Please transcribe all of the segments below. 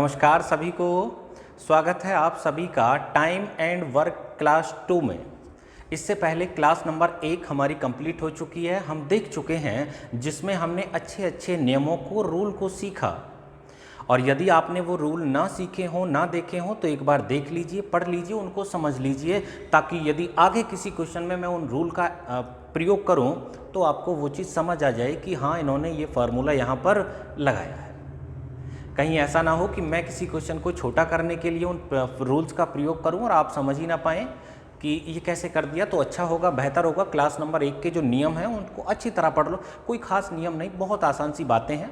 नमस्कार सभी को। स्वागत है आप सभी का टाइम एंड वर्क क्लास 2 में। इससे पहले क्लास नंबर 1 हमारी कंप्लीट हो चुकी है। हम देख चुके हैं जिसमें हमने अच्छे अच्छे नियमों को, रूल को सीखा। और यदि आपने वो रूल ना सीखे हों, ना देखे हों, तो एक बार देख लीजिए, पढ़ लीजिए, उनको समझ लीजिए, ताकि यदि आगे किसी क्वेश्चन में मैं उन रूल का प्रयोग करूं तो आपको वो चीज़ समझ आ जाए कि हाँ, इन्होंने ये फार्मूला यहाँ पर लगाया है। कहीं ऐसा ना हो कि मैं किसी क्वेश्चन को छोटा करने के लिए उन रूल्स का प्रयोग करूं और आप समझ ही ना पाएँ कि ये कैसे कर दिया। तो अच्छा होगा, बेहतर होगा, क्लास नंबर 1 के जो नियम हैं उनको अच्छी तरह पढ़ लो। कोई खास नियम नहीं, बहुत आसान सी बातें हैं,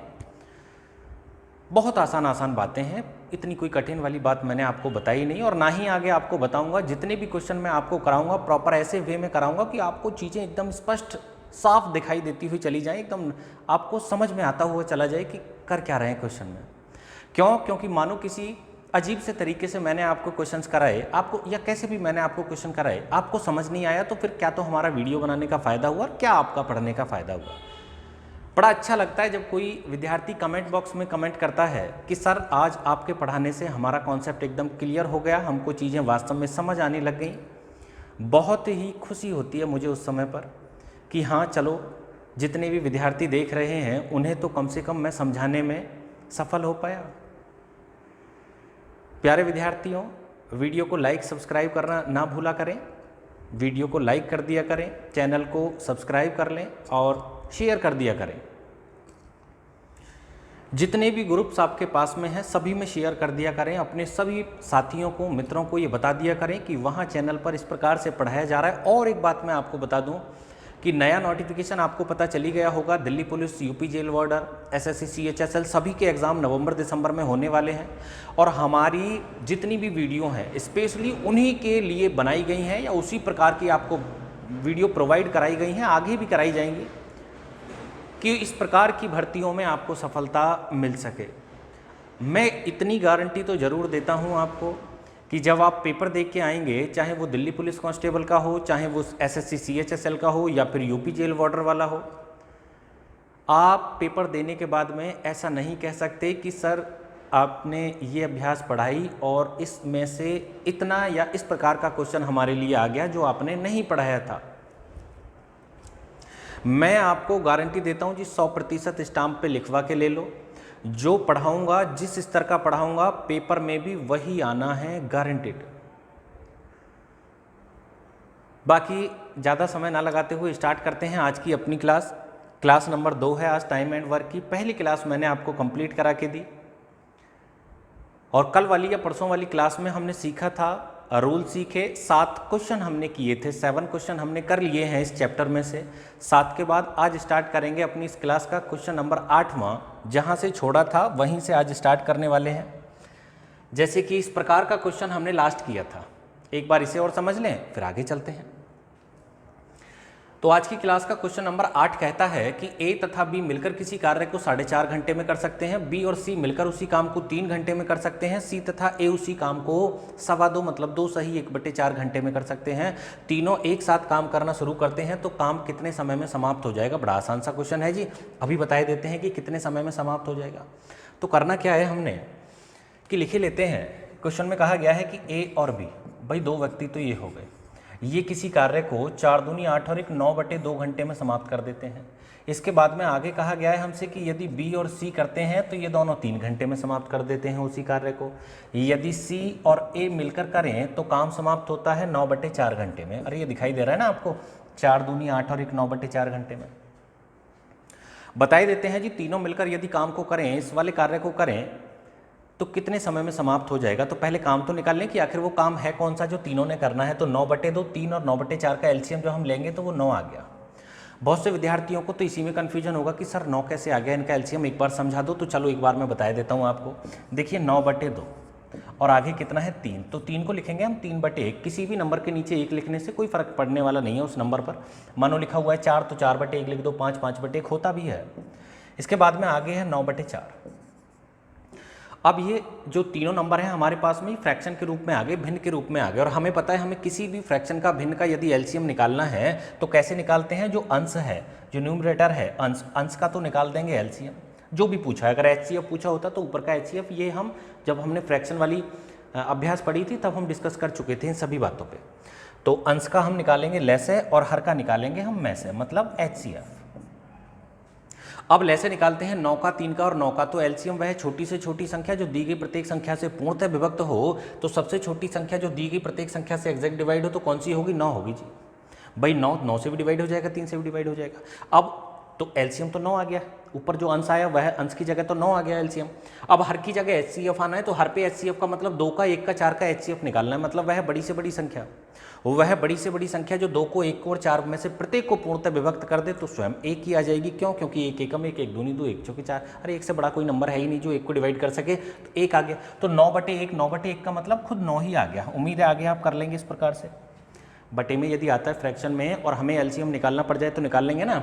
बहुत आसान बातें हैं। इतनी कोई कठिन वाली बात मैंने आपको बताई नहीं और ना ही आगे आपको बताऊंगा। जितने भी क्वेश्चन मैं आपको कराऊंगा प्रॉपर ऐसे वे में कराऊंगा कि आपको चीज़ें एकदम स्पष्ट साफ दिखाई देती हुई चली जाएँ, एकदम आपको समझ में आता हुआ चला जाए कि कर क्या रहे हैं क्वेश्चन में। क्यों? क्योंकि मानो किसी अजीब से तरीके से मैंने आपको क्वेश्चंस कराए, आपको या कैसे भी मैंने आपको क्वेश्चन कराए, आपको समझ नहीं आया, तो फिर क्या तो हमारा वीडियो बनाने का फ़ायदा हुआ और क्या आपका पढ़ने का फ़ायदा हुआ। बड़ा अच्छा लगता है जब कोई विद्यार्थी कमेंट बॉक्स में कमेंट करता है कि सर आज आपके पढ़ाने से हमारा कॉन्सेप्ट एकदम क्लियर हो गया, हमको चीज़ें वास्तव में समझ आने लग गई। बहुत ही खुशी होती है मुझे उस समय पर कि हाँ, चलो जितने भी विद्यार्थी देख रहे हैं उन्हें तो कम से कम मैं समझाने में सफल हो पाया। प्यारे विद्यार्थियों, वीडियो को लाइक सब्सक्राइब करना ना भूला करें, वीडियो को लाइक कर दिया करें, चैनल को सब्सक्राइब कर लें और शेयर कर दिया करें। जितने भी ग्रुप्स आपके पास में हैं सभी में शेयर कर दिया करें। अपने सभी साथियों को, मित्रों को ये बता दिया करें कि वहाँ चैनल पर इस प्रकार से पढ़ाया जा रहा है। और एक बात मैं आपको बता दूं कि नया नोटिफिकेशन आपको पता चली गया होगा, Delhi police, UP jail warder, SSC, CHSL सभी के एग्ज़ाम नवंबर दिसंबर में होने वाले हैं। और हमारी जितनी भी वीडियो हैं स्पेशली उन्हीं के लिए बनाई गई हैं या उसी प्रकार की आपको वीडियो प्रोवाइड कराई गई हैं, आगे भी कराई जाएंगी कि इस प्रकार की भर्तियों में आपको सफलता मिल सके। मैं इतनी गारंटी तो ज़रूर देता हूँ आपको कि जब आप पेपर देख के आएंगे, चाहे वो दिल्ली पुलिस कांस्टेबल का हो, चाहे वो एसएससी सीएचएसएल का हो या फिर यूपी जेल वार्डर वाला हो, आप पेपर देने के बाद में ऐसा नहीं कह सकते कि सर आपने ये अभ्यास पढ़ाई और इसमें से इतना या इस प्रकार का क्वेश्चन हमारे लिए आ गया जो आपने नहीं पढ़ाया था। मैं आपको गारंटी देता हूँ जी, 100% स्टाम्प पे लिखवा के ले लो। जो पढ़ाऊंगा, जिस स्तर का पढ़ाऊंगा, पेपर में भी वही आना है, गारंटेड। बाकी ज़्यादा समय ना लगाते हुए स्टार्ट करते हैं आज की अपनी क्लास। क्लास नंबर 2 है आज टाइम एंड वर्क की। पहली क्लास मैंने आपको कंप्लीट करा के दी और कल वाली या परसों वाली क्लास में हमने सीखा था, रूल सीखे, 7 क्वेश्चन हमने किए थे, 7 क्वेश्चन हमने कर लिए हैं इस चैप्टर में से। 7 के बाद आज स्टार्ट करेंगे अपनी इस क्लास का क्वेश्चन नंबर 8वां। जहां से छोड़ा था वहीं से आज स्टार्ट करने वाले हैं। जैसे कि इस प्रकार का क्वेश्चन हमने लास्ट किया था, एक बार इसे और समझ लें फिर आगे चलते हैं। तो आज की क्लास का क्वेश्चन नंबर 8 कहता है कि ए तथा बी मिलकर किसी कार्य को 4.5 घंटे में कर सकते हैं, बी और सी मिलकर उसी काम को 3 घंटे में कर सकते हैं, सी तथा ए उसी काम को 2.25 मतलब 2 सही 1/4 घंटे में कर सकते हैं। तीनों एक साथ काम करना शुरू करते हैं तो काम कितने समय में समाप्त हो जाएगा। बड़ा आसान सा क्वेश्चन है जी, अभी बताए देते हैं कि कितने समय में समाप्त हो जाएगा। तो करना क्या है हमने कि लिखे लेते हैं। क्वेश्चन में कहा गया है कि ए और बी, भाई 2 व्यक्ति तो ये हो गए, ये किसी कार्य को 4 दूनी 8 और 9/2 घंटे में समाप्त कर देते हैं। इसके बाद में आगे कहा गया है हमसे कि यदि बी और सी करते हैं तो ये दोनों 3 घंटे में समाप्त कर देते हैं उसी कार्य को। यदि सी और ए मिलकर करें तो काम समाप्त होता है 9/4 घंटे में। अरे ये दिखाई दे रहा है ना आपको, 4 दूनी 8 और 9/4 घंटे में। बताई देते हैं जी, तीनों मिलकर यदि काम को करें, इस वाले कार्य को करें, तो कितने समय में समाप्त हो जाएगा। तो पहले काम तो निकाल लें कि आखिर वो काम है कौन सा जो तीनों ने करना है। तो 9/2, 3 और 9/4 का एलसीएम जो हम लेंगे तो वो 9 आ गया। बहुत से विद्यार्थियों को तो इसी में कन्फ्यूजन होगा कि सर 9 कैसे आ गया, इनका एलसीएम एक बार समझा दो। तो चलो एक बार मैं बता देता हूँ आपको। देखिए 9/2 और आगे कितना है 3, तो 3 को लिखेंगे हम 3/1। किसी भी नंबर के नीचे 1 लिखने से कोई फर्क पड़ने वाला नहीं है उस नंबर पर। मानो लिखा हुआ है 4 तो 4/1 लिख दो, 5 5/1 होता भी है। इसके बाद में आगे है 9/4। अब ये जो तीनों नंबर हैं हमारे पास में फ्रैक्शन के रूप में आ गए, भिन्न के रूप में आ गए। और हमें पता है हमें किसी भी फ्रैक्शन का, भिन्न का यदि एलसीएम निकालना है तो कैसे निकालते हैं। जो अंश है, जो न्यूमरेटर है, अंश का तो निकाल देंगे एलसीएम। जो भी पूछा है, अगर HCF पूछा होता तो ऊपर का HCF, ये हम जब हमने फ्रैक्शन वाली अभ्यास पढ़ी थी तब हम डिस्कस कर चुके थे इन सभी बातों पे। तो अंश का हम निकालेंगे लैसे और हर का निकालेंगे हम में से, मतलब HCF। अब लैसे निकालते हैं 9 का, 3 का और 9 का। तो एलसीएम वह छोटी से छोटी संख्या जो दी गई प्रत्येक संख्या से पूर्णतः विभक्त हो। तो सबसे छोटी संख्या जो दी गई प्रत्येक संख्या से एग्जैक्ट डिवाइड हो तो कौन सी होगी? 9 होगी जी। भाई 9 से भी डिवाइड हो जाएगा, 3 से भी डिवाइड हो जाएगा। अब तो एलसीएम तो 9 आ गया, ऊपर जो अंश आया वह अंश की जगह तो 9 आ गया एलसीएम। अब हर की जगह HCF आना है, तो हर पे HCF का मतलब 2 का, 1 का, 4 का HCF निकालना है, मतलब वह बड़ी से बड़ी संख्या, वह बड़ी से बड़ी संख्या जो 2 को, 1 को और 4 में से प्रत्येक को पूर्णतः विभक्त कर दे तो स्वयं 1 ही आ जाएगी। क्यों? क्योंकि 1 एकम 1, 1 दूनी 2, 1 चौके 4। अरे 1 से बड़ा कोई नंबर है ही नहीं जो 1 को डिवाइड कर सके, तो 1 आ गया। तो 9/1, 9/1 का मतलब खुद 9 ही आ गया। उम्मीद है आगे आप कर लेंगे इस प्रकार से। बटे में यदि आता है फ्रैक्शन में और हमें एलसीएम निकालना पड़ जाए तो निकाल लेंगे ना।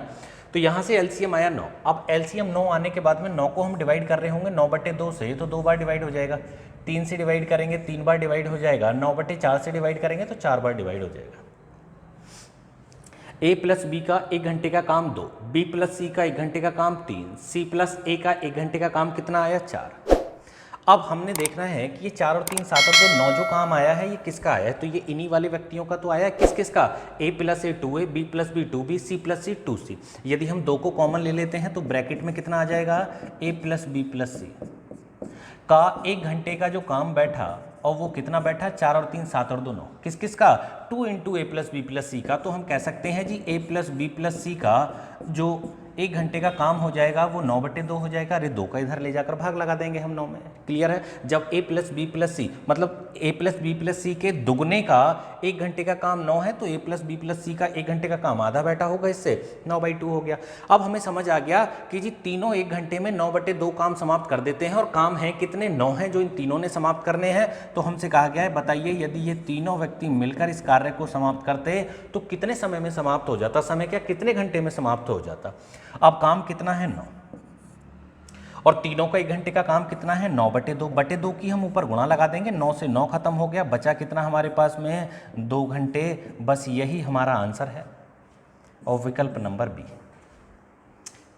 तो यहाँ से एलसीएम आया 9। अब एलसीएम 9 आने के बाद में 9 को हम डिवाइड कर रहे होंगे 9/2 से, तो 2 बार डिवाइड हो जाएगा। 3 से डिवाइड करेंगे 3 बार डिवाइड हो जाएगा। 9/4 से डिवाइड करेंगे तो 4 बार डिवाइड हो जाएगा। A प्लस बी का 1 घंटे का काम 2, B प्लस सी का 1 घंटे का काम 3, C प्लस ए का 1 घंटे का काम कितना आया? 4। अब हमने देखना है कि ये 4 और 3 7 और 2 9 जो काम आया है ये किसका आया है? तो ये इन्हीं वाले व्यक्तियों का तो आया है। किस किस का? A plus A 2A, B plus B 2B, C plus C 2C। यदि हम 2 को कॉमन ले लेते हैं तो ब्रैकेट में कितना आ जाएगा? A plus B plus C का 1 घंटे का जो काम बैठा, और वो कितना बैठा? 4 और 3 7 और 2 9। किस किस का? 2 into A plus B plus C का। तो हम कह सकते हैं जी A plus B plus C का जो 1 घंटे का काम हो जाएगा वो 9/2 हो जाएगा। अरे 2 का इधर ले जाकर भाग लगा देंगे हम 9 में। क्लियर है? जब A प्लस बी प्लस सी मतलब A प्लस बी प्लस सी के दुगने का 1 घंटे का काम 9 है, तो A plus B plus C का 1 घंटे का काम आधा बैठा होगा, इससे 9/2 हो गया। अब हमें समझ आ गया कि जी तीनों 1 घंटे में 9/2 काम समाप्त कर देते हैं, और काम है कितने? 9 हैं जो इन तीनों ने समाप्त करने हैं। तो हमसे कहा गया है बताइए यदि ये तीनों व्यक्ति मिलकर इस कार्य को समाप्त करते तो कितने समय में समाप्त हो जाता? समय क्या, कितने घंटे में समाप्त हो जाता? अब काम कितना है? 9, और तीनों का 1 घंटे का काम कितना है? 9/2 की हम ऊपर गुणा लगा देंगे। 9 से 9 खत्म हो गया, बचा कितना हमारे पास में? 2 घंटे। बस यही हमारा आंसर है, और विकल्प नंबर बी।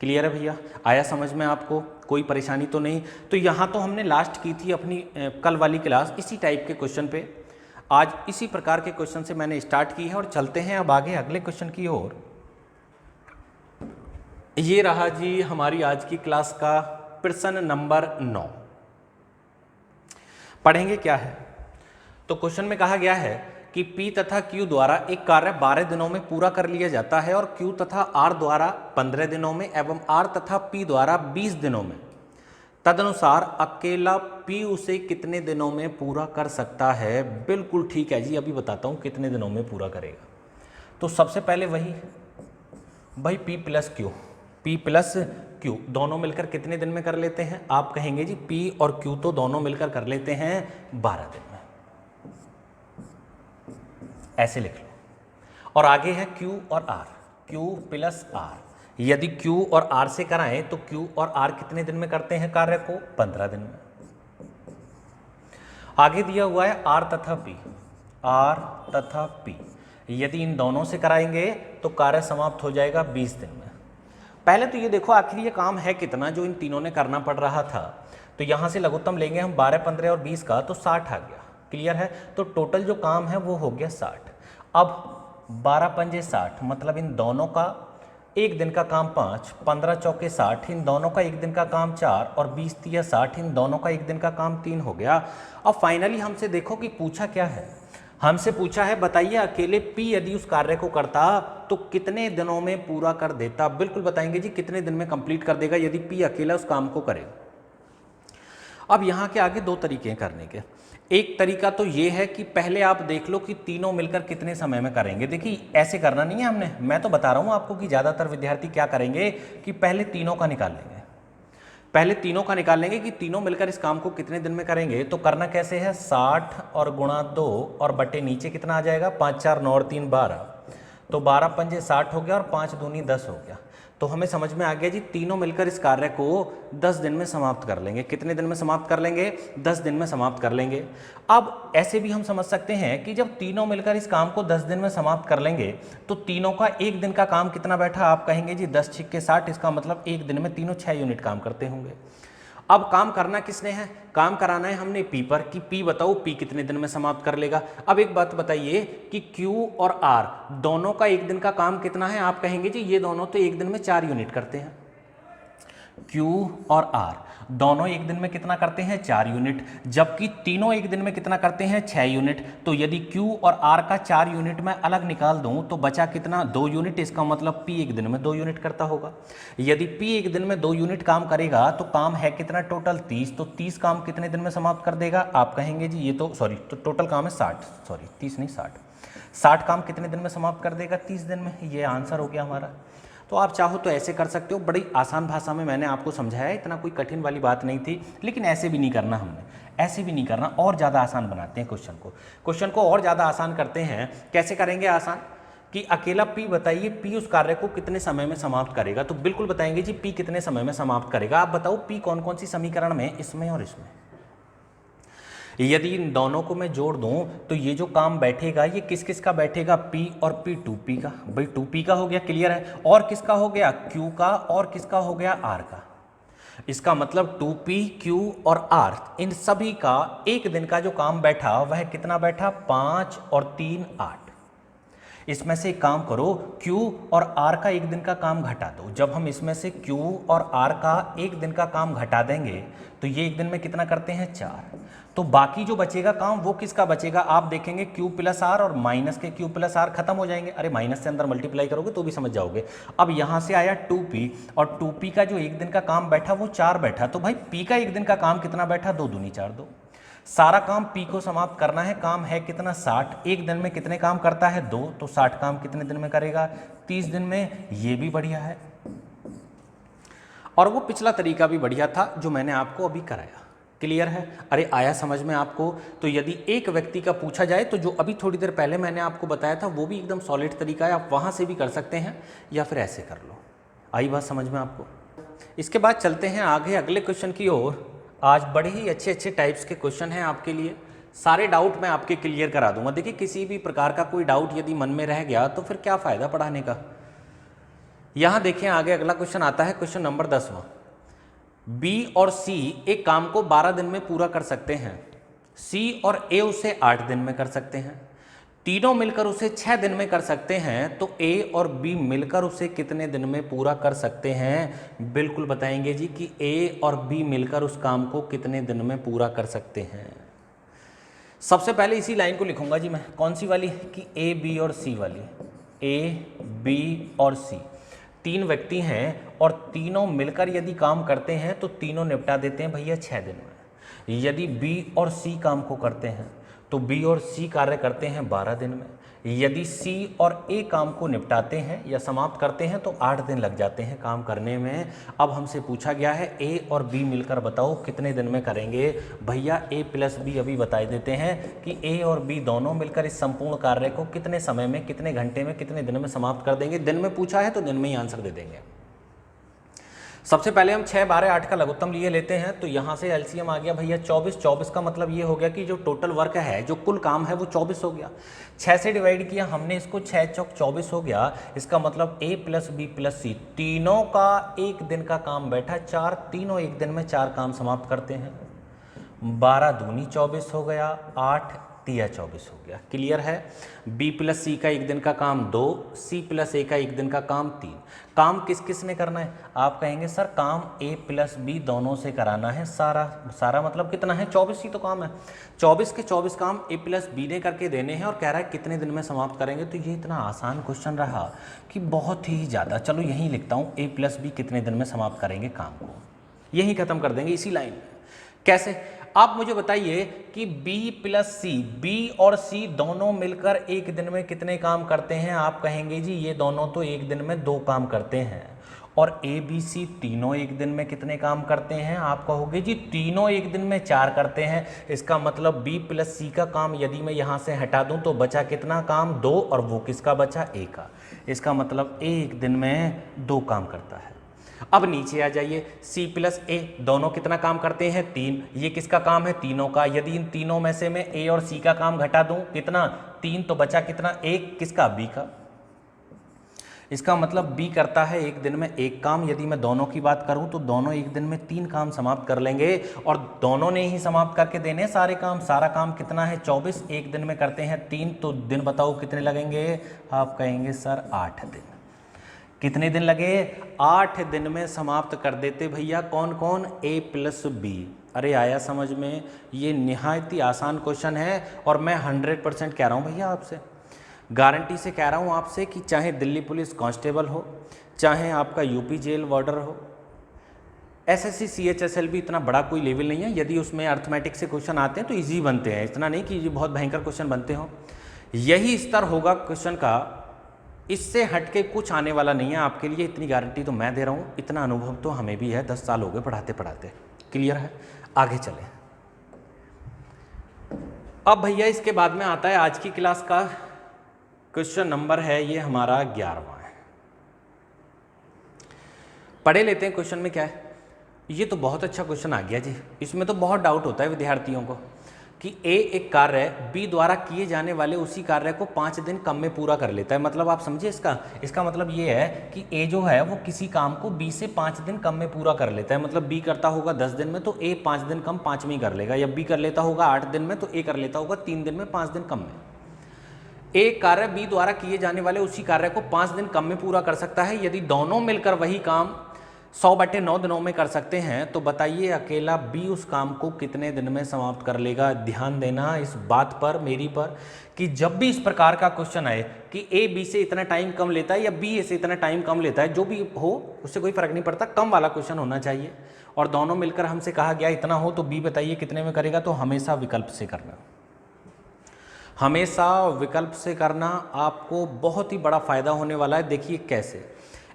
क्लियर है भैया? आया समझ में आपको? कोई परेशानी तो नहीं? तो यहाँ तो हमने लास्ट की थी अपनी कल वाली क्लास इसी टाइप के क्वेश्चन पे। आज इसी प्रकार के क्वेश्चन से मैंने स्टार्ट की है, और चलते हैं अब आगे अगले क्वेश्चन की ओर। ये रहा जी हमारी आज की क्लास का प्रश्न नंबर 9। पढ़ेंगे क्या है? तो क्वेश्चन में कहा गया है कि P तथा Q द्वारा एक कार्य 12 दिनों में पूरा कर लिया जाता है, और Q तथा R द्वारा 15 दिनों में एवं R तथा P द्वारा 20 दिनों में। तदनुसार अकेला P उसे कितने दिनों में पूरा कर सकता है? बिल्कुल ठीक है जी, अभी बताता हूँ कितने दिनों में पूरा करेगा। तो सबसे पहले वही भाई P प्लस Q दोनों मिलकर कितने दिन में कर लेते हैं? आप कहेंगे जी P और Q तो दोनों मिलकर कर लेते हैं 12 दिन में, ऐसे लिख लो। और आगे है Q और R, Q प्लस R। यदि Q और R से कराएं तो Q और R कितने दिन में करते हैं कार्य को? 15 दिन में। आगे दिया हुआ है R तथा P। यदि इन दोनों से कराएंगे तो कार्य समाप्त हो जाएगा 20 दिन में। पहले तो ये देखो आखिर ये काम है कितना जो इन तीनों ने करना पड़ रहा था। तो यहाँ से लघुत्तम लेंगे हम 12, 15 और 20 का, तो 60 आ गया। क्लियर है? तो टोटल जो काम है वो हो गया 60। अब 12 पंजे 60, मतलब इन दोनों का एक दिन का काम 5, 15 चौके 60, इन दोनों का एक दिन का काम 4, और 20 तिया 60, इन दोनों का एक दिन का काम 3 हो गया। अब फाइनली हमसे देखो कि पूछा क्या है। हमसे पूछा है बताइए अकेले P यदि उस कार्य को करता तो कितने दिनों में पूरा कर देता? बिल्कुल बताएंगे जी कितने दिन में कंप्लीट कर देगा यदि P अकेला उस काम को करे। अब यहाँ के आगे 2 तरीके हैं करने के। एक तरीका तो ये है कि पहले आप देख लो कि तीनों मिलकर कितने समय में करेंगे। देखिए ऐसे करना नहीं है हमने, मैं तो बता रहा हूँ आपको कि ज़्यादातर विद्यार्थी क्या करेंगे कि पहले तीनों का निकाल लेंगे। पहले तीनों का निकाल लेंगे कि तीनों मिलकर इस काम को कितने दिन में करेंगे। तो करना कैसे है? 60 और गुणा 2 और बटे नीचे कितना आ जाएगा? 5 4 9 और 3 12। तो 12 पंजे 60 हो गया और 5 दूनी 10 हो गया। तो हमें समझ में आ गया जी, तीनों मिलकर इस कार्य को 10 दिन में समाप्त कर लेंगे। कितने दिन में समाप्त कर लेंगे? 10 दिन में समाप्त कर लेंगे। अब ऐसे भी हम समझ सकते हैं कि जब तीनों मिलकर इस काम को 10 दिन में समाप्त कर लेंगे तो तीनों का एक दिन का काम कितना बैठा? आप कहेंगे जी 10 छिक्के 60, इसका मतलब एक दिन में तीनों 6 यूनिट काम करते होंगे। अब काम करना किसने है? काम कराना है हमने पी पर, कि पी बताओ पी कितने दिन में समाप्त कर लेगा। अब एक बात बताइए कि क्यू और आर दोनों का एक दिन का काम कितना है? आप कहेंगे जी ये दोनों तो एक दिन में 4 यूनिट करते हैं। Q और R दोनों एक दिन में कितना करते हैं? 4 यूनिट, जबकि तीनों एक दिन में कितना करते हैं? 6 यूनिट। तो यदि Q और R का 4 यूनिट मैं अलग निकाल दूं तो बचा कितना? 2 यूनिट। इसका मतलब P एक दिन में 2 यूनिट करता होगा। यदि P एक दिन में 2 यूनिट काम करेगा तो काम है कितना टोटल? 30। तो 30 काम कितने दिन में समाप्त कर देगा? आप कहेंगे जी ये तो तो टोटल काम है 60, 30 नहीं 60। 60 काम कितने दिन में समाप्त कर देगा? 30 दिन में। ये आंसर हो गया हमारा। तो आप चाहो तो ऐसे कर सकते हो, बड़ी आसान भाषा में मैंने आपको समझाया है, इतना कोई कठिन वाली बात नहीं थी। लेकिन ऐसे भी नहीं करना हमने, ऐसे भी नहीं करना, और ज़्यादा आसान बनाते हैं क्वेश्चन को और ज़्यादा आसान करते हैं। कैसे करेंगे आसान? कि अकेला P बताइए, P उस कार्य को कितने समय में समाप्त करेगा। तो बिल्कुल बताएंगे जी P कितने समय में समाप्त करेगा। आप बताओ P कौन कौन सी समीकरण में? इसमें और इसमें। यदि इन दोनों को मैं जोड़ दूं तो ये जो काम बैठेगा ये किस किस का बैठेगा? P और P 2P का। भाई 2P का हो गया, क्लियर है। और किसका हो गया? Q का। और किसका हो गया? R का। इसका मतलब 2P, Q और R इन सभी का एक दिन का जो काम बैठा वह कितना बैठा? 5 और 3 8। इसमें से एक काम करो, Q और R का एक दिन का काम घटा दो। जब हम इसमें से Q और R का एक दिन का काम घटा देंगे तो ये एक दिन में कितना करते हैं? 4। तो बाकी जो बचेगा काम वो किसका बचेगा? आप देखेंगे Q प्लस R और माइनस के Q प्लस R खत्म हो जाएंगे। अरे माइनस से अंदर मल्टीप्लाई करोगे तो भी समझ जाओगे। अब यहाँ से आया 2P और 2P का जो एक दिन का काम बैठा वो 4 बैठा। तो भाई P का एक दिन का काम कितना बैठा? 2 दूनी 4 2। सारा काम P को समाप्त करना है। काम है कितना? 60। एक दिन में कितने काम करता है? 2। तो 60 काम कितने दिन में करेगा? 30 दिन में। ये भी बढ़िया है और वो पिछला तरीका भी बढ़िया था जो मैंने आपको अभी कराया। क्लियर है? अरे आया समझ में आपको? तो यदि एक व्यक्ति का पूछा जाए तो जो अभी थोड़ी देर पहले मैंने आपको बताया था वो भी एकदम सॉलिड तरीका है, आप वहाँ से भी कर सकते हैं या फिर ऐसे कर लो। आई बात समझ में आपको? इसके बाद चलते हैं आगे अगले क्वेश्चन की ओर। आज बड़े ही अच्छे टाइप्स के क्वेश्चन हैं आपके लिए। सारे डाउट मैं आपके क्लियर करा दूंगा। देखिए किसी भी प्रकार का कोई डाउट यदि मन में रह गया तो फिर क्या फ़ायदा पढ़ाने का। यहाँ देखें आगे अगला क्वेश्चन आता है, क्वेश्चन नंबर 10वां। B और C एक काम को 12 दिन में पूरा कर सकते हैं। C और A उसे 8 दिन में कर सकते हैं। तीनों मिलकर उसे 6 दिन में कर सकते हैं। तो A और B मिलकर उसे कितने दिन में पूरा कर सकते हैं? बिल्कुल बताएंगे जी कि A और B मिलकर उस काम को कितने दिन में पूरा कर सकते हैं। सबसे पहले इसी लाइन को लिखूंगा जी मैं, कौन सी वाली? कि A, B और C वाली। A, B और C 3 व्यक्ति हैं और तीनों मिलकर यदि काम करते हैं तो तीनों निपटा देते हैं भैया 6 दिन में। यदि B और C काम को करते हैं तो B और C कार्य करते हैं 12 दिन में। यदि C और A काम को निपटाते हैं या समाप्त करते हैं तो 8 दिन लग जाते हैं काम करने में। अब हमसे पूछा गया है A और B मिलकर बताओ कितने दिन में करेंगे। भैया A प्लस B अभी बता देते हैं कि A और B दोनों मिलकर इस संपूर्ण कार्य को कितने समय में, कितने घंटे में, कितने दिन में समाप्त कर देंगे। दिन में पूछा है तो दिन में ही आंसर दे देंगे। सबसे पहले हम 6 12 8 का लघुत्तम लिए लेते हैं। तो यहाँ से एलसीएम आ गया भैया 24। 24 का मतलब ये हो गया कि जो टोटल वर्क है, जो कुल काम है वो 24 हो गया। 6 से डिवाइड किया हमने इसको, 6 चौक 24 हो गया। इसका मतलब A plus B plus C तीनों का एक दिन का काम बैठा 4। तीनों एक दिन में 4 काम समाप्त करते हैं। 12 दूनी 24 हो गया, 8 तिया 24 हो गया। क्लियर है? B प्लस C का एक दिन का काम 2, C प्लस A का एक दिन का काम 3। काम किस किस ने करना है? आप कहेंगे सर काम A प्लस B दोनों से कराना है। सारा मतलब कितना है? 24 ही तो काम है। 24 के 24 काम A प्लस B ने करके देने हैं और कह रहा है कितने दिन में समाप्त करेंगे। तो ये इतना आसान क्वेश्चन रहा कि बहुत ही ज़्यादा। चलो यहीं लिखता हूँ, A प्लस B कितने दिन में समाप्त करेंगे काम को, यहीं ख़त्म कर देंगे इसी लाइन में। कैसे? आप मुझे बताइए कि B प्लस सी, B और C दोनों मिलकर एक दिन में कितने काम करते हैं? आप कहेंगे जी ये दोनों तो एक दिन में 2 काम करते हैं। और A B C तीनों एक दिन में कितने काम करते हैं? आप कहोगे जी तीनों एक दिन में 4 करते हैं। इसका मतलब B प्लस C का काम यदि मैं यहाँ से हटा दूँ तो बचा कितना काम? 2, और वो किसका बचा? A का। इसका मतलब A एक दिन में 2 काम करता है। अब नीचे आ जाइए, C प्लस A दोनों कितना काम करते हैं? 3। ये किसका काम है? तीनों का। यदि इन तीनों में से मैं A और C का काम घटा दूं कितना? 3, तो बचा कितना? 1, किसका? B का। इसका मतलब B करता है एक दिन में 1 काम। यदि मैं दोनों की बात करूं तो दोनों एक दिन में 3 काम समाप्त कर लेंगे, और दोनों ने ही समाप्त करके देने सारे काम। सारा काम कितना है? 24। एक दिन में करते हैं 3, तो दिन बताओ कितने लगेंगे? आप कहेंगे सर 8 दिन। कितने दिन लगे? 8 दिन में समाप्त कर देते भैया। कौन कौन? A plus B। अरे आया समझ में? ये निहायत ही आसान क्वेश्चन है, और मैं 100% कह रहा हूँ भैया आपसे, गारंटी से कह रहा हूँ आपसे कि चाहे दिल्ली पुलिस कांस्टेबल हो, चाहे आपका यूपी जेल वार्डर हो, SSC CHSL भी इतना बड़ा कोई लेवल नहीं है। यदि उसमें अर्थमेटिक से क्वेश्चन आते हैं तो ईजी बनते हैं, इतना नहीं कि ये बहुत भयंकर क्वेश्चन बनते हो। यही स्तर होगा क्वेश्चन का, इससे हटके कुछ आने वाला नहीं है आपके लिए, इतनी गारंटी तो मैं दे रहा हूँ। इतना अनुभव तो हमें भी है, 10 साल हो गए पढ़ाते पढ़ाते। क्लियर है? आगे चलें। अब भैया इसके बाद में आता है आज की क्लास का क्वेश्चन नंबर है, ये हमारा 11वां है। पढ़े लेते हैं क्वेश्चन में क्या है। ये तो बहुत अच्छा क्वेश्चन आ गया जी। इसमें तो बहुत डाउट होता है विद्यार्थियों को कि A एक कार्य B द्वारा किए जाने वाले उसी कार्य को 5 दिन कम में पूरा कर लेता है। मतलब आप समझे इसका मतलब ये है कि A जो है वो किसी काम को B से 5 दिन कम में पूरा कर लेता है। मतलब B करता होगा 10 दिन में तो A 5 दिन कम 5 में ही कर लेगा, या B कर लेता होगा 8 दिन में तो A कर लेता होगा 3 दिन में, 5 दिन कम में। एक कार्य B द्वारा किए जाने वाले उसी कार्य को 5 दिन कम में पूरा कर सकता है। यदि दोनों मिलकर वही काम 100/9 दिनों में कर सकते हैं तो बताइए अकेला B उस काम को कितने दिन में समाप्त कर लेगा। ध्यान देना इस बात पर, मेरी पर, कि जब भी इस प्रकार का क्वेश्चन आए कि A B से इतना टाइम कम लेता है या B A से इतना टाइम कम लेता है, जो भी हो उससे कोई फर्क नहीं पड़ता, कम वाला क्वेश्चन होना चाहिए। और दोनों मिलकर हमसे कहा गया इतना हो तो B बताइए कितने में करेगा, तो हमेशा विकल्प से करना। हमेशा विकल्प से करना आपको बहुत ही बड़ा फायदा होने वाला है। देखिए कैसे,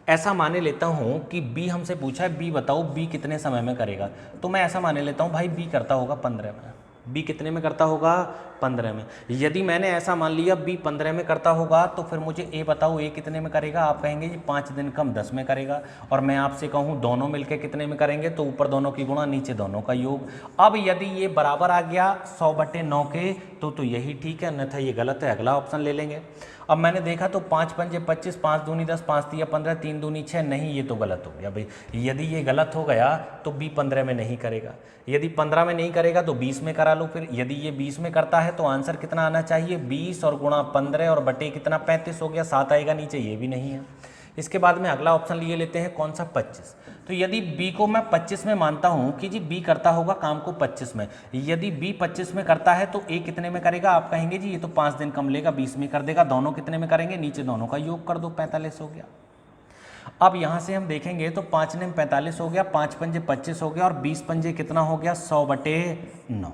ऐसा माने लेता हूँ कि B हमसे पूछा है B बताओ B कितने समय में करेगा, तो मैं ऐसा माने लेता हूँ भाई B करता होगा 15 में। B कितने में करता होगा? 15 में। यदि मैंने ऐसा मान लिया B 15 में करता होगा तो फिर मुझे A बताओ A कितने में करेगा। आप कहेंगे जी 5 दिन कम 10 में करेगा। और मैं आपसे कहूँ दोनों मिलके कितने में करेंगे, तो ऊपर दोनों की गुणा नीचे दोनों का योग। अब यदि ये बराबर आ गया 100/9 के तो यही ठीक है, अन्यथा ये गलत है, अगला ऑप्शन ले लेंगे। अब मैंने देखा तो 5 पंजे 25, 5 दूनी 10, 5 तिया 15, 3 दूनी 6, नहीं ये तो गलत हो गया भाई। यदि ये गलत हो गया तो B 15 में नहीं करेगा। यदि 15 में नहीं करेगा तो 20 में करा लो फिर। यदि ये 20 में करता है तो आंसर कितना आना चाहिए? 20 और गुणा 15 और बटे कितना 35 हो गया, 7 आएगा नीचे, ये भी नहीं है। इसके बाद में अगला ऑप्शन लिए लेते हैं, कौन सा? 25। तो यदि B को मैं 25 में मानता हूं कि जी B करता होगा काम को 25 में, यदि B 25 में करता है तो A कितने में करेगा? आप कहेंगे जी ये तो 5 दिन कम लेगा, 20 में कर देगा। दोनों कितने में करेंगे? नीचे दोनों का योग कर दो, 45 हो गया। अब यहां से हम देखेंगे तो 5 ने 45 हो गया, 5 पंजे 25 हो गया, और 20 पंजे कितना हो गया? 100/9।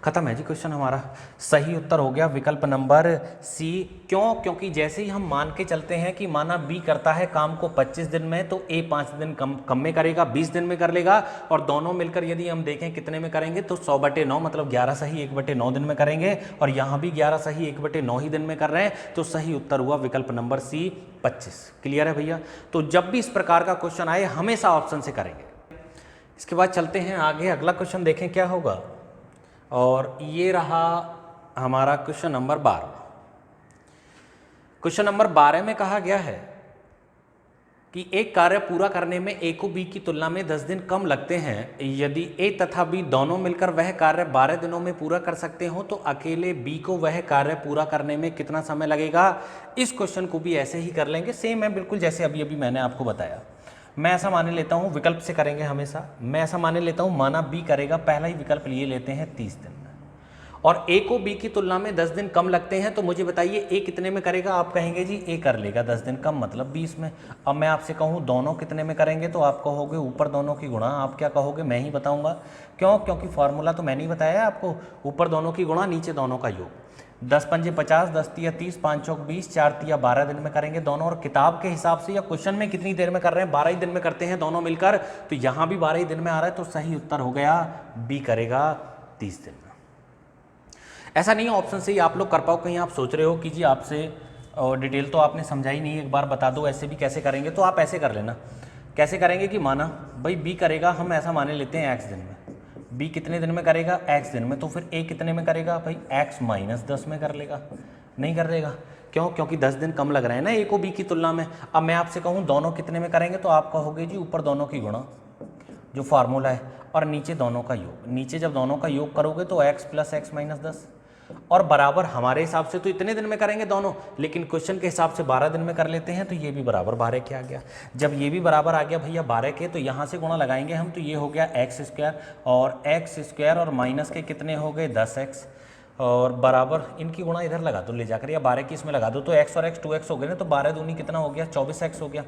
खत्म है जी क्वेश्चन हमारा। सही उत्तर हो गया विकल्प नंबर सी। क्यों? क्योंकि जैसे ही हम मान के चलते हैं कि माना B करता है काम को 25 दिन में तो A 5 दिन कम में करेगा, 20 दिन में कर लेगा। और दोनों मिलकर यदि हम देखें कितने में करेंगे तो 100/9 मतलब 11 सही 1/9 दिन में करेंगे। और यहाँ भी 11 सही 1/9 ही दिन में कर रहे हैं, तो सही उत्तर हुआ विकल्प नंबर सी 25। क्लियर है भैया? तो जब भी इस प्रकार का क्वेश्चन आए हमेशा ऑप्शन से करेंगे। इसके बाद चलते हैं आगे, अगला क्वेश्चन देखें क्या होगा। और ये रहा हमारा क्वेश्चन नंबर 12। क्वेश्चन नंबर 12 में कहा गया है कि एक कार्य पूरा करने में A को B की तुलना में 10 दिन कम लगते हैं। यदि A तथा B दोनों मिलकर वह कार्य 12 दिनों में पूरा कर सकते हो तो अकेले B को वह कार्य पूरा करने में कितना समय लगेगा। इस क्वेश्चन को भी ऐसे ही कर लेंगे, सेम है बिल्कुल जैसे अभी मैंने आपको बताया। मैं ऐसा माने लेता हूँ, विकल्प से करेंगे हमेशा। मैं ऐसा माने लेता हूँ, माना B करेगा, पहला ही विकल्प लिए लेते हैं 30 दिन में, और ए को बी की तुलना में 10 दिन कम लगते हैं, तो मुझे बताइए ए कितने में करेगा। आप कहेंगे जी ए कर लेगा 10 दिन कम, मतलब 20 में। अब मैं आपसे कहूँ दोनों कितने में करेंगे, तो आप कहोगे ऊपर दोनों की गुणा। आप क्या कहोगे, मैं ही बताऊंगा। क्यों, क्योंकि फॉर्मूला तो मैंने ही बताया है आपको, ऊपर दोनों की गुणा नीचे दोनों का योग। 10 पंजे 50, 10 तिया 30, 5 चौक 20, 4 तिया 12 दिन में करेंगे दोनों। और किताब के हिसाब से या क्वेश्चन में कितनी देर में कर रहे हैं, 12 ही दिन में करते हैं दोनों मिलकर, तो यहाँ भी 12 ही दिन में आ रहा है, तो सही उत्तर हो गया बी करेगा 30 दिन में। ऐसा नहीं है ऑप्शन से ही आप लोग कर पाओ, कहीं आप सोच रहे हो कि जी आपसे डिटेल तो आपने समझाई नहीं, एक बार बता दो ऐसे भी कैसे करेंगे, तो आप ऐसे कर लेना। कैसे करेंगे कि माना भाई बी करेगा, हम ऐसा माने लेते हैं x दिन में, बी कितने दिन में करेगा, x दिन में, तो फिर a कितने में करेगा भाई, x माइनस 10 में कर लेगा, नहीं कर लेगा। क्यों, क्योंकि 10 दिन कम लग रहे हैं ना a को b की तुलना में। अब मैं आपसे कहूँ दोनों कितने में करेंगे, तो आप कहोगे जी ऊपर दोनों की गुणा जो फार्मूला है, और नीचे दोनों का योग। नीचे जब दोनों का योग करोगे तो x प्लस एक्स माइनस 10, और बराबर हमारे हिसाब से तो इतने दिन में करेंगे दोनों, लेकिन क्वेश्चन के हिसाब से 12 दिन में कर लेते हैं, तो ये भी बराबर 12 के आ गया। जब ये भी बराबर आ गया भैया 12 के, तो यहाँ से गुणा लगाएंगे हम, तो ये हो गया एक्स स्क्वायर, और एक्स स्क्वायर और माइनस के कितने हो गए 10x, और बराबर इनकी गुणा इधर लगा दो ले जाकर, या 12 की इसमें लगा दो, तो x और x 2x हो गए ना, तो 12 दूनी कितना हो गया 24x हो गया,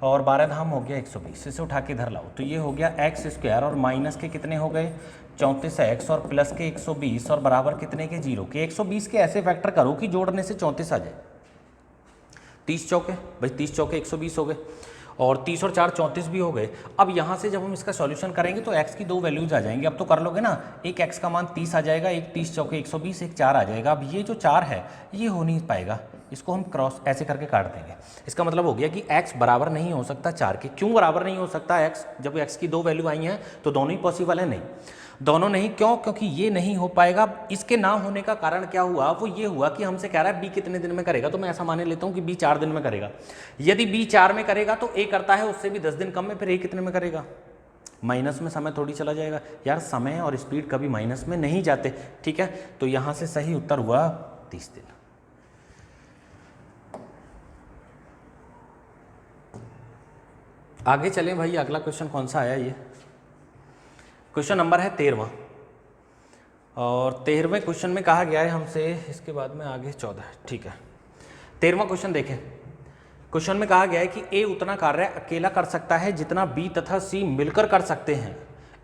और 12 धाम हो गया 120, इसे उठा के इधर लाओ, तो ये हो गया एक्स स्क्वायर और माइनस के कितने हो गए 34x, और प्लस के 120, और बराबर कितने के 0 के। 120 के ऐसे फैक्टर करो कि जोड़ने से 34 आ जाए। 30 चौके भाई 30 चौके 120 हो गए, और 30 और 4 34 भी हो गए। अब यहाँ से जब हम इसका सॉल्यूशन करेंगे तो x की दो वैल्यूज आ जाएंगी। अब तो कर लोगे ना, एक x का मान 30 आ जाएगा, एक 30 चौके 120, एक 4 आ जाएगा। अब ये जो 4 है ये हो नहीं पाएगा, इसको हम क्रॉस ऐसे करके काट देंगे। इसका मतलब हो गया कि x बराबर नहीं हो सकता 4 के। क्यों बराबर नहीं हो सकता x, जब x की दो वैल्यू आई हैं तो दोनों ही पॉसिबल है, नहीं दोनों नहीं। क्यों, क्योंकि ये नहीं हो पाएगा। इसके ना होने का कारण क्या हुआ, वो ये हुआ कि हमसे कह रहा है b कितने दिन में करेगा, तो मैं ऐसा मान लेता हूँ कि b 4 दिन में करेगा। यदि b 4 में करेगा तो a करता है उससे भी 10 दिन कम में, फिर a कितने में करेगा, माइनस में समय थोड़ी चला जाएगा यार, समय और स्पीड कभी माइनस में नहीं जाते, ठीक है। तो यहाँ से सही उत्तर हुआ 30 दिन। आगे चलें भाई, अगला क्वेश्चन कौन सा आया, ये क्वेश्चन नंबर है 13वां, और 13वें क्वेश्चन में कहा गया है हमसे, इसके बाद में आगे 14, ठीक है। 13वां क्वेश्चन देखें। क्वेश्चन में कहा गया है कि ए उतना कार्य अकेला कर सकता है जितना बी तथा सी मिलकर कर सकते हैं।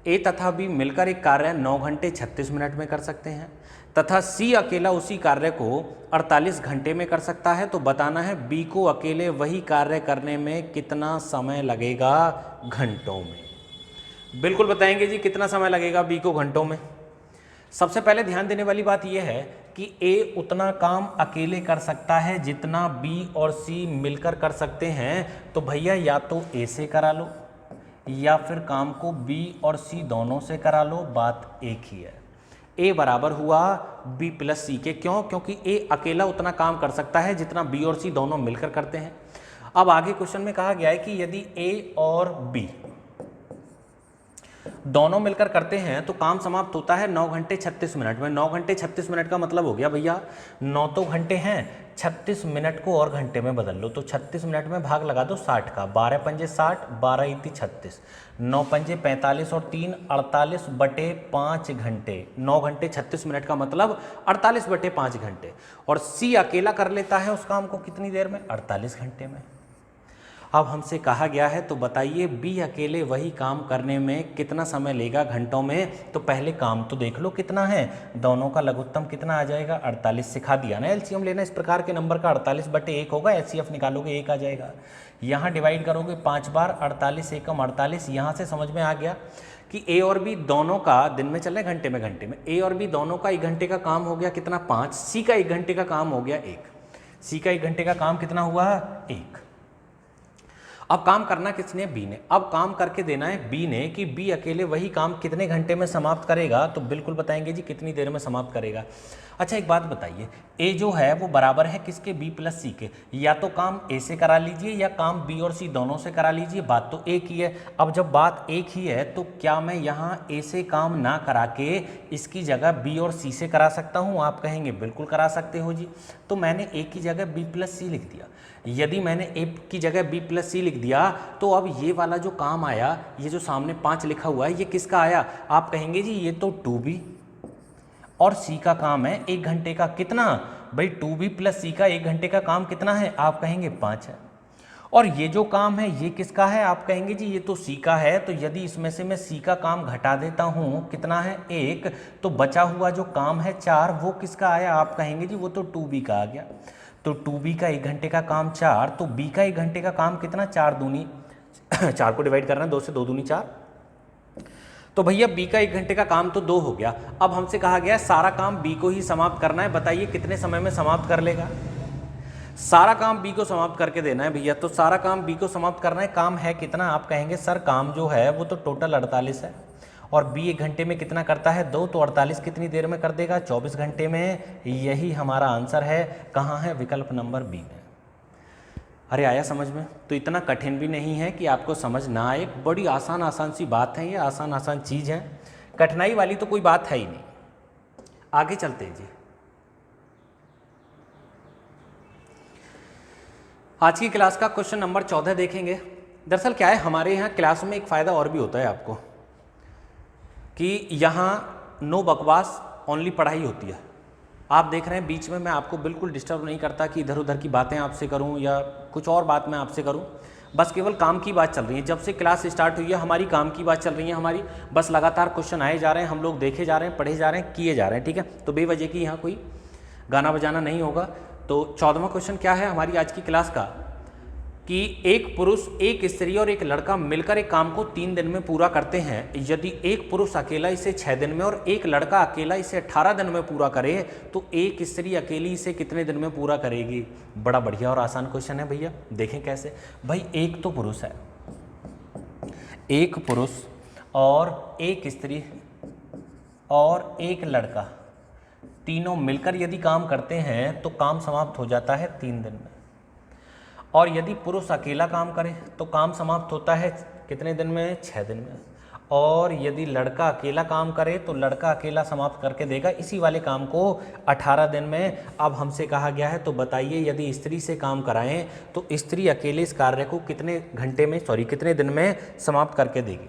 ए तथा बी मिलकर एक कार्य 9 घंटे 36 मिनट में कर सकते हैं, तथा सी अकेला उसी कार्य को 48 घंटे में कर सकता है। तो बताना है बी को अकेले वही कार्य करने में कितना समय लगेगा घंटों में। बिल्कुल बताएंगे जी कितना समय लगेगा बी को घंटों में। सबसे पहले ध्यान देने वाली बात यह है कि ए उतना काम अकेले कर सकता है जितना बी और सी मिलकर कर सकते हैं। तो भैया या तो ए से करा लो या फिर काम को बी और सी दोनों से करा लो, बात एक ही है। ए बराबर हुआ बी प्लस सी के। क्यों, क्योंकि ए अकेला उतना काम कर सकता है जितना बी और सी दोनों मिलकर करते हैं। अब आगे क्वेश्चन में कहा गया है कि यदि ए और बी दोनों मिलकर करते हैं तो काम समाप्त होता है 9 घंटे 36 मिनट में। 9 घंटे 36 मिनट का मतलब हो गया भैया 9 तो घंटे हैं, 36 मिनट को और घंटे में बदल लो, तो 36 मिनट में भाग लगा दो 60 का, 12 पंजे 60, 12 इति 36, 9 पंजे 45 और 3 48 बटे 5 घंटे। 9 घंटे 36 मिनट का मतलब 48 बटे 5 घंटे। और सी अकेला कर लेता है उस काम को कितनी देर में, 48 घंटे में। अब हमसे कहा गया है तो बताइए बी अकेले वही काम करने में कितना समय लेगा घंटों में। तो पहले काम तो देख लो कितना है, दोनों का लघुत्तम कितना आ जाएगा 48। सिखा दिया ना एलसीएम लेना, इस प्रकार के नंबर का 48 बटे 1 होगा, एचसीएफ निकालोगे 1 आ जाएगा। यहाँ डिवाइड करोगे 5 बार, 48 एकम 48। यहाँ से समझ में आ गया कि ए और बी दोनों का दिन में चल रहा है घंटे में, ए और बी दोनों का 1 घंटे का काम हो गया कितना 5, सी का 1 घंटे का काम हो गया 1, सी का 1 घंटे का काम कितना हुआ 1। अब काम करना किसने, बी ने। अब काम करके देना है बी ने कि बी अकेले वही काम कितने घंटे में समाप्त करेगा। तो बिल्कुल बताएंगे जी कितनी देर में समाप्त करेगा। अच्छा एक बात बताइए, ए जो है वो बराबर है किसके, बी प्लस सी के। या तो काम ए से करा लीजिए या काम बी और सी दोनों से करा लीजिए, बात तो एक ही है। अब जब बात एक ही है तो क्या मैं यहाँ ए से काम ना करा के इसकी जगह बी और सी से करा सकता हूँ? आप कहेंगे बिल्कुल करा सकते हो जी। तो मैंने ए की जगह बी प्लस सी लिख दिया। यदि मैंने ए की जगह बी प्लस सी लिख दिया तो अब ये वाला जो काम आया, ये जो सामने 5 लिखा हुआ है, ये किसका आया? आप कहेंगे जी ये तो 2b, और सी का काम है 1 घंटे का कितना भाई, 2b प्लस सी का 1 घंटे का काम कितना है, आप कहेंगे 5 है। और ये जो काम है ये किसका है, आप कहेंगे जी ये तो सी का है, तो यदि इसमें से मैं सी का काम घटा देता हूँ कितना है 1, तो बचा हुआ जो काम है 4 वो किसका आया, आप कहेंगे जी वो तो 2b का आ गया। तो 2b का 1 घंटे का काम 4, तो b का 1 घंटे का काम कितना, 4 दूनी 4 को डिवाइड करना है 2 से, 2 दूनी 4, तो भैया b का 1 घंटे का काम तो 2 हो गया। अब हमसे कहा गया सारा काम b को ही समाप्त करना है, बताइए कितने समय में समाप्त कर लेगा। सारा काम b को समाप्त करके देना है भैया, तो सारा काम b को समाप्त करना है, काम है कितना, आप कहेंगे सर काम जो है वो तो टोटल 48 है, और b 1 घंटे में कितना करता है 2, तो 48 कितनी देर में कर देगा, 24 घंटे में। यही हमारा आंसर है, कहाँ है, विकल्प नंबर बी में। अरे आया समझ में, तो इतना कठिन भी नहीं है कि आपको समझ ना आए, बड़ी आसान आसान सी बात है, ये आसान आसान चीज़ है, कठिनाई वाली तो कोई बात है ही नहीं। आगे चलते हैं जी। आज की क्लास का क्वेश्चन नंबर 14 देखेंगे। दरअसल क्या है, हमारे यहाँ क्लास में एक फ़ायदा और भी होता है आपको, कि यहाँ नो बकवास ओनली पढ़ाई होती है। आप देख रहे हैं बीच में मैं आपको बिल्कुल डिस्टर्ब नहीं करता कि इधर उधर की बातें आपसे करूं या कुछ और बात मैं आपसे करूं, बस केवल काम की बात चल रही है। जब से क्लास स्टार्ट हुई है हमारी काम की बात चल रही है हमारी, बस लगातार क्वेश्चन आए जा रहे हैं, हम लोग देखे जा रहे हैं, पढ़े जा रहे हैं, किए जा रहे हैं, ठीक है। तो बेवजह की यहाँ कोई गाना बजाना नहीं होगा। तो 14वां क्वेश्चन क्या है हमारी आज की क्लास का, कि एक पुरुष, एक स्त्री और एक लड़का मिलकर एक काम को 3 दिन में पूरा करते हैं। यदि एक पुरुष अकेला इसे 6 दिन में और एक लड़का अकेला इसे 18 दिन में पूरा करे, तो एक स्त्री अकेली इसे कितने दिन में पूरा करेगी। बड़ा बढ़िया और आसान क्वेश्चन है भैया, देखें कैसे। भाई एक तो पुरुष है, एक पुरुष और एक स्त्री और एक लड़का, तीनों मिलकर यदि काम करते हैं तो काम समाप्त हो जाता है 3 दिन में। और यदि पुरुष अकेला काम करे तो काम समाप्त होता है कितने दिन में, 6 दिन में। और यदि लड़का अकेला काम करे तो लड़का अकेला समाप्त करके देगा इसी वाले काम को 18 दिन में। अब हमसे कहा गया है, तो बताइए यदि स्त्री से काम कराएं तो स्त्री अकेले इस कार्य को कितने घंटे में, कितने दिन में समाप्त करके देगी।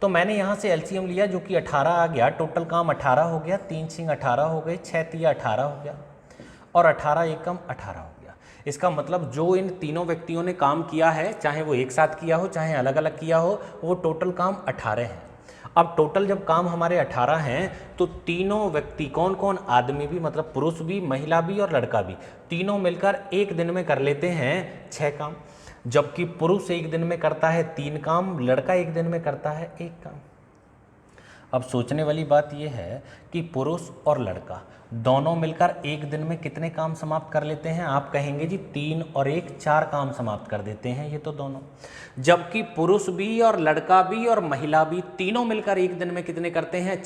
तो मैंने यहाँ से एलसीएम लिया जो कि 18 आ गया, टोटल काम 18 हो गया, 3 सिंह 18 हो गए, 6 तिया 18 हो गया, और 18 एकम 18 हो गया। इसका मतलब जो इन तीनों व्यक्तियों ने काम किया है, चाहे वो एक साथ किया हो चाहे अलग अलग किया हो, वो टोटल काम 18 है। अब टोटल जब काम हमारे 18 हैं तो तीनों व्यक्ति कौन कौन, आदमी भी मतलब पुरुष भी, महिला भी और लड़का भी, तीनों मिलकर एक दिन में कर लेते हैं 6 काम। जबकि पुरुष एक दिन में करता है 3 काम, लड़का एक दिन में करता है 1 काम। अब सोचने वाली बात यह है कि पुरुष और लड़का दोनों मिलकर एक दिन में कितने काम समाप्त कर लेते हैं, आप कहेंगे जी 3 और 1 4 काम समाप्त कर देते हैं ये तो दोनों। जबकि पुरुष भी और लड़का भी और महिला भी तीनों मिलकर एक दिन में कितने करते हैं,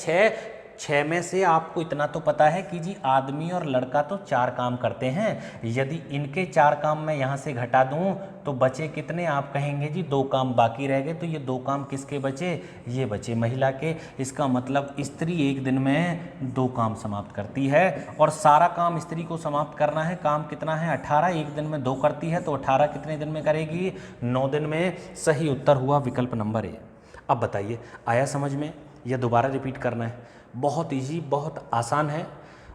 6 में से आपको इतना तो पता है कि जी आदमी और लड़का तो 4 काम करते हैं। यदि इनके 4 काम मैं यहाँ से घटा दूँ तो बचे कितने, आप कहेंगे जी 2 काम बाकी रह गए। तो ये 2 काम किसके बचे, ये बचे महिला के। इसका मतलब स्त्री एक दिन में 2 काम समाप्त करती है, और सारा काम स्त्री को समाप्त करना है। काम कितना है 18, एक दिन में 2 करती है, तो 18 कितने दिन में करेगी, 9 दिन में। सही उत्तर हुआ विकल्प नंबर ए। अब बताइए आया समझ में या दोबारा रिपीट करना है। बहुत इजी, बहुत आसान है,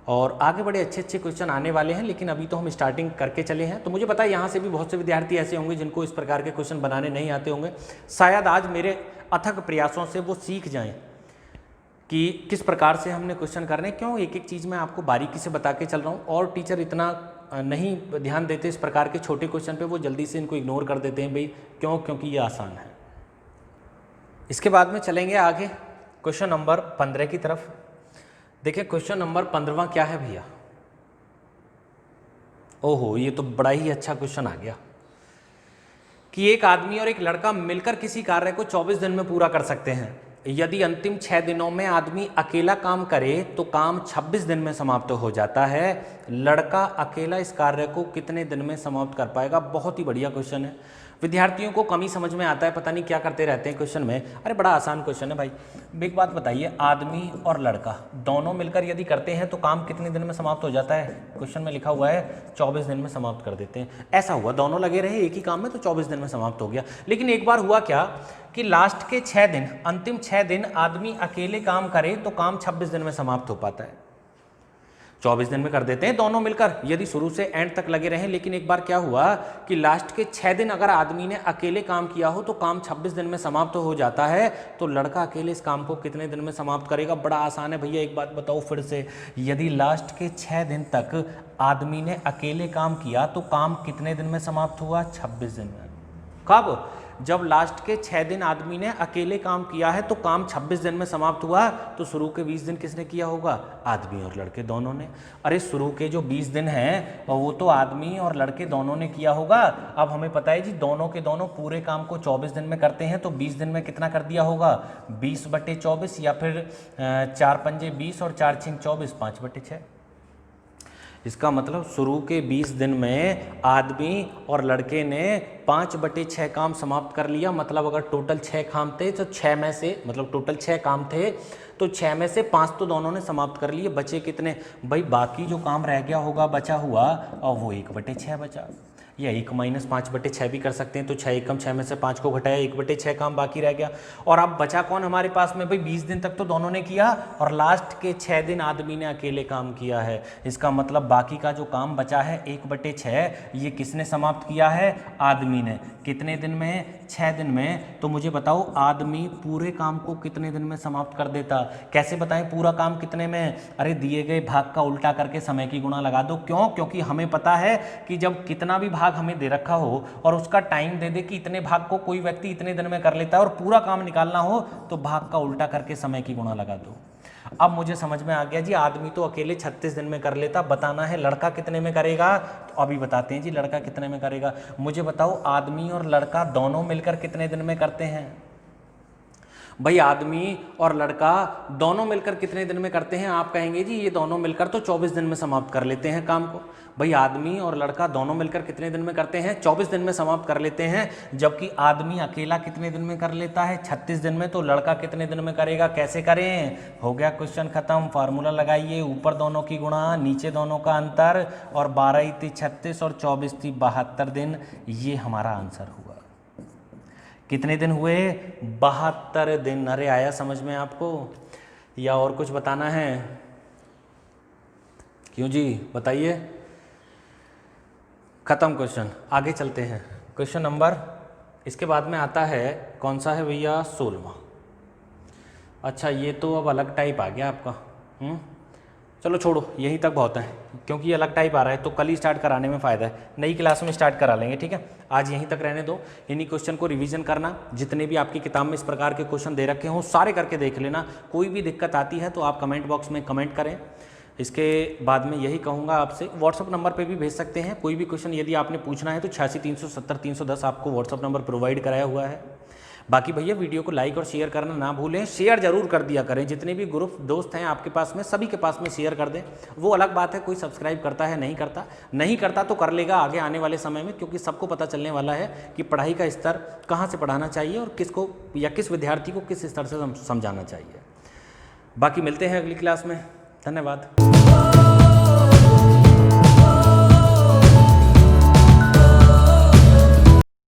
और आगे बड़े अच्छे अच्छे क्वेश्चन आने वाले हैं, लेकिन अभी तो हम स्टार्टिंग करके चले हैं। तो मुझे पता है यहाँ से भी बहुत से विद्यार्थी ऐसे होंगे जिनको इस प्रकार के क्वेश्चन बनाने नहीं आते होंगे। शायद आज मेरे अथक प्रयासों से वो सीख जाएं कि किस प्रकार से हमने क्वेश्चन करने। क्यों एक एक चीज़ मैं आपको बारीकी से बता के चल रहा हूँ, और टीचर इतना नहीं ध्यान देते इस प्रकार के छोटे क्वेश्चन पे, वो जल्दी से इनको इग्नोर कर देते हैं भाई। क्यों, क्योंकि ये आसान है। इसके बाद में चलेंगे आगे क्वेश्चन नंबर 15 की तरफ। देखिए क्वेश्चन नंबर 15वां क्या है भैया, ओहो ये तो बड़ा ही अच्छा क्वेश्चन आ गया, कि एक आदमी और एक लड़का मिलकर किसी कार्य को 24 दिन में पूरा कर सकते हैं। यदि अंतिम 6 दिनों में आदमी अकेला काम करे तो काम 26 दिन में समाप्त हो जाता है। लड़का अकेला इस कार्य को कितने दिन में समाप्त कर पाएगा। बहुत ही बढ़िया क्वेश्चन है, विद्यार्थियों को कम ही समझ में आता है, पता नहीं क्या करते रहते हैं क्वेश्चन में। अरे बड़ा आसान क्वेश्चन है भाई। एक बात बताइए, आदमी और लड़का दोनों मिलकर यदि करते हैं तो काम कितने दिन में समाप्त हो जाता है। क्वेश्चन में लिखा हुआ है 24 दिन में समाप्त कर देते हैं। ऐसा हुआ, दोनों लगे रहे एक ही काम में तो 24 दिन में समाप्त हो गया। लेकिन एक बार हुआ क्या कि लास्ट के 6 दिन, अंतिम 6 दिन आदमी अकेले काम करे तो काम 26 दिन में समाप्त हो पाता है। 24 दिन में कर देते हैं दोनों मिलकर, यदि शुरू से एंड तक लगे रहें। लेकिन एक बार क्या हुआ कि लास्ट के 6 दिन अगर आदमी ने अकेले काम किया हो तो काम 26 दिन में समाप्त हो जाता है। तो लड़का अकेले इस काम को कितने दिन में समाप्त करेगा? बड़ा आसान है भैया, एक बात बताओ फिर से, यदि लास्ट के 6 दिन तक आदमी ने अकेले काम किया तो काम कितने दिन में समाप्त हुआ? 26 दिन में। कब? जब लास्ट के 6 दिन आदमी ने अकेले काम किया है तो काम 26 दिन में समाप्त हुआ। तो शुरू के 20 दिन किसने किया होगा? आदमी और लड़के दोनों ने। अरे शुरू के जो 20 दिन हैं वो तो आदमी और लड़के दोनों ने किया होगा। अब हमें पता है जी दोनों के दोनों पूरे काम को 24 दिन में करते हैं, तो 20 दिन में कितना कर दिया होगा? 20/24, या फिर 4 पंजे 20 और 4 छिंग 24, 5/6। इसका मतलब शुरू के 20 दिन में आदमी और लड़के ने 5/6 काम समाप्त कर लिया। मतलब अगर टोटल 6 काम थे तो 6 में से, मतलब टोटल 6 काम थे तो 6 में से 5 तो दोनों ने समाप्त कर लिए। बचे कितने भाई? बाकी जो काम रह गया होगा बचा हुआ, और वो 1/6 बचा, या 1 - 5/6 भी कर सकते हैं। तो 6 एकम 6 में से 5 को घटाया, 1/6 काम बाकी रह गया। और अब बचा कौन हमारे पास में? भाई 20 दिन तक तो दोनों ने किया और लास्ट के 6 दिन आदमी ने अकेले काम किया है। इसका मतलब बाकी का जो काम बचा है 1/6, ये किसने समाप्त किया है? आदमी ने। कितने दिन में? 6 दिन में। तो मुझे बताओ आदमी पूरे काम को कितने दिन में समाप्त कर देता? कैसे बताएं पूरा काम कितने में? अरे दिए गए भाग का उल्टा करके समय की गुणा लगा दो। क्यों? क्योंकि हमें पता है कि जब कितना भी भाग हमें दे रखा हो और उसका टाइम दे दे कि इतने भाग को कोई व्यक्ति इतने दिन में कर लेता है और पूरा काम निकालना हो तो भाग का उल्टा करके समय की गुणा लगा दो। अब मुझे समझ में आ गया जी, आदमी तो अकेले 36 दिन में कर लेता, बताना है लड़का कितने में करेगा। तो अभी बताते हैं जी लड़का कितने में करेगा। मुझे बताओ आदमी और लड़का दोनों मिलकर कितने दिन में करते हैं? भाई आदमी और लड़का दोनों मिलकर कितने दिन में करते हैं? आप कहेंगे जी ये दोनों मिलकर तो 24 दिन में समाप्त कर लेते हैं काम को। भाई आदमी और लड़का दोनों मिलकर कितने दिन में करते हैं? 24 दिन में समाप्त कर लेते हैं। जबकि आदमी अकेला कितने दिन में कर लेता है? 36 दिन में। तो लड़का कितने दिन में करेगा? कैसे करें? हो गया क्वेश्चन खत्म। फार्मूला लगाइए, ऊपर दोनों की गुणा, नीचे दोनों का अंतर, और 12 × 36 और 24 × 72 दिन। ये हमारा आंसर हुआ। कितने दिन हुए? 72 दिन। अरे आया समझ में आपको, या और कुछ बताना है? क्यों जी बताइए। खत्म क्वेश्चन, आगे चलते हैं। क्वेश्चन नंबर इसके बाद में आता है, कौन सा है भैया? 16वां। अच्छा ये तो अब अलग टाइप आ गया आपका। चलो छोड़ो, यहीं तक बहुत है, क्योंकि ये अलग टाइप आ रहा है तो कल ही स्टार्ट कराने में फ़ायदा है। नई क्लास में स्टार्ट करा लेंगे, ठीक है। आज यहीं तक रहने दो। इन्हीं क्वेश्चन को रिवीजन करना। जितने भी आपकी किताब में इस प्रकार के क्वेश्चन दे रखे हों सारे करके देख लेना। कोई भी दिक्कत आती है तो आप कमेंट बॉक्स में कमेंट करें। इसके बाद में यही कहूँगा आपसे, व्हाट्सअप नंबर पे भी भेज सकते हैं कोई भी क्वेश्चन यदि आपने पूछना है तो 86 370 310 आपको व्हाट्सअप नंबर प्रोवाइड कराया हुआ है। बाकी भैया वीडियो को लाइक और शेयर करना ना भूलें। शेयर जरूर कर दिया करें, जितने भी ग्रुप दोस्त हैं आपके पास में सभी के पास में शेयर कर दें। वो अलग बात है कोई सब्सक्राइब करता है नहीं करता तो कर लेगा आगे आने वाले समय में, क्योंकि सबको पता चलने वाला है कि पढ़ाई का स्तर कहाँ से पढ़ाना चाहिए और किसको या किस विद्यार्थी को किस स्तर से समझाना चाहिए। बाकी मिलते हैं अगली क्लास में। धन्यवाद।